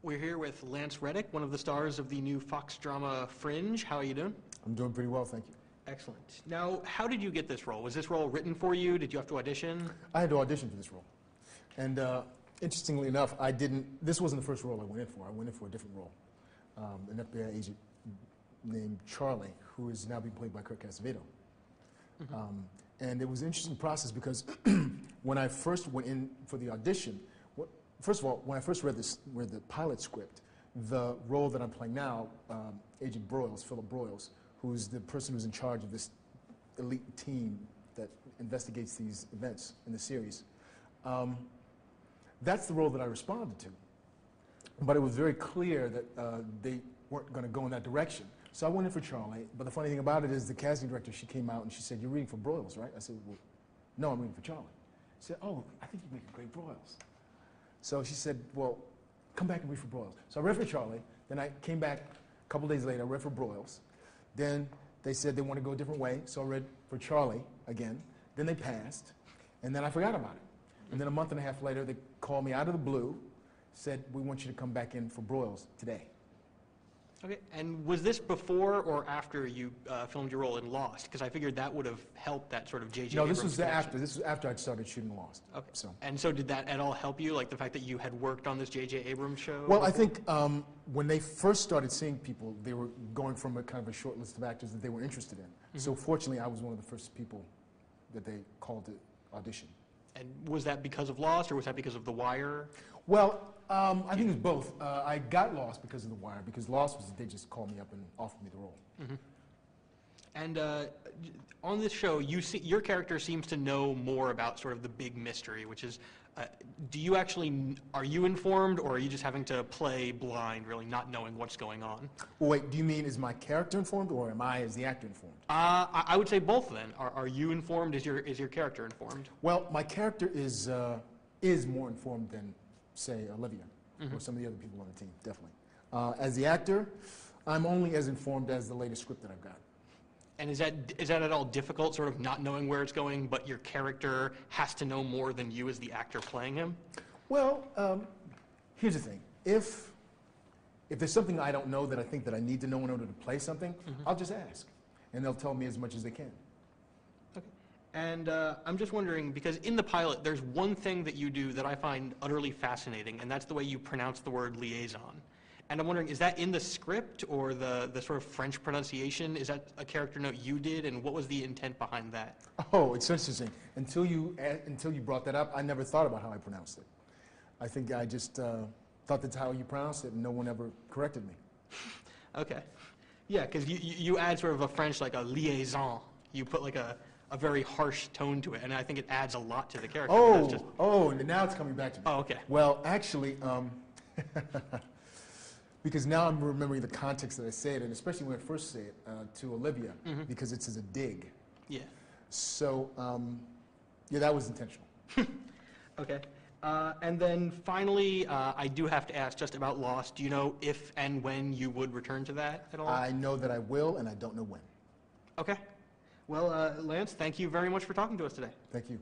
We're here with Lance Reddick, one of the stars of the new Fox drama Fringe. How are you doing? I'm doing pretty well, thank you. Excellent. Now, how did you get this role? Was this role written for you? Did you have to audition? I had to audition for this role. And interestingly enough, this wasn't the first role I went in for. I went in for a different role. An FBI agent named Charlie, who is now being played by Kirk Acevedo. And it was an interesting process because when I first went in for the audition, first of all, when I first read the pilot script, the role that I'm playing now, Agent Broyles, Philip Broyles, who's the person who's in charge of this elite team that investigates these events in the series, that's the role that I responded to. But it was very clear that they weren't going to go in that direction. So I went in for Charlie, but the funny thing about it is the casting director, she came out and she said, "You're reading for Broyles, right?" I said, "Well, no, I'm reading for Charlie." She said, "Oh, I think you make a great Broyles." So she said, "Well, come back and read for Broyles." So I read for Charlie, then I came back a couple days later, I read for Broyles. Then they said they want to go a different way, so I read for Charlie again. Then they passed, and then I forgot about it. And then a month and a half later, they called me out of the blue, said, "We want you to come back in for Broyles today." Okay, and was this before or after you filmed your role in Lost? Because I figured that would have helped that sort of J.J. No, Abrams this was connection. after. This was after I'd started shooting Lost. Okay. So. And so did that at all help you, like the fact that you had worked on this J.J. Abrams show? Well, I think when they first started seeing people, they were going from a kind of a short list of actors that they were interested in. So fortunately, I was one of the first people that they called to audition. And was that because of Lost, or was that because of The Wire? Well, I think it was both. I got Lost because of The Wire, because Lost was, they just called me up and offered me the role. And on this show, your character seems to know more about sort of the big mystery, which is, are you informed, or are you just having to play blind, really not knowing what's going on? Well, wait, do you mean is my character informed, or am I as the actor informed? I would say both then. Are you informed? Is your character informed? Well, my character is more informed than, say, Olivia, or some of the other people on the team, definitely. As the actor, I'm only as informed as the latest script that I've got. And is that at all difficult, sort of not knowing where it's going, but your character has to know more than you as the actor playing him? Well, here's the thing. If there's something I don't know that I think that I need to know in order to play something, I'll just ask, and they'll tell me as much as they can. Okay. And I'm just wondering, because in the pilot, there's one thing that you do that I find utterly fascinating, and that's the way you pronounce the word liaison. And I'm wondering, is that in the script, or the sort of French pronunciation? Is that a character note you did, and what was the intent behind that? Oh, it's interesting. Until you brought that up, I never thought about how I pronounced it. I think I just thought that's how you pronounced it, and no one ever corrected me. Okay. Yeah, because you add sort of a French, like a liaison. You put like a very harsh tone to it, and I think it adds a lot to the character. Oh, now it's coming back to me. Oh, okay. Well, actually, because now I'm remembering the context that I say it, and especially when I first say it to Olivia, because it's as a dig. Yeah. So, yeah, that was intentional. Okay. And then finally, I do have to ask just about Lost. Do you know if and when you would return to that at all? I know that I will, and I don't know when. Okay. Well, Lance, thank you very much for talking to us today. Thank you.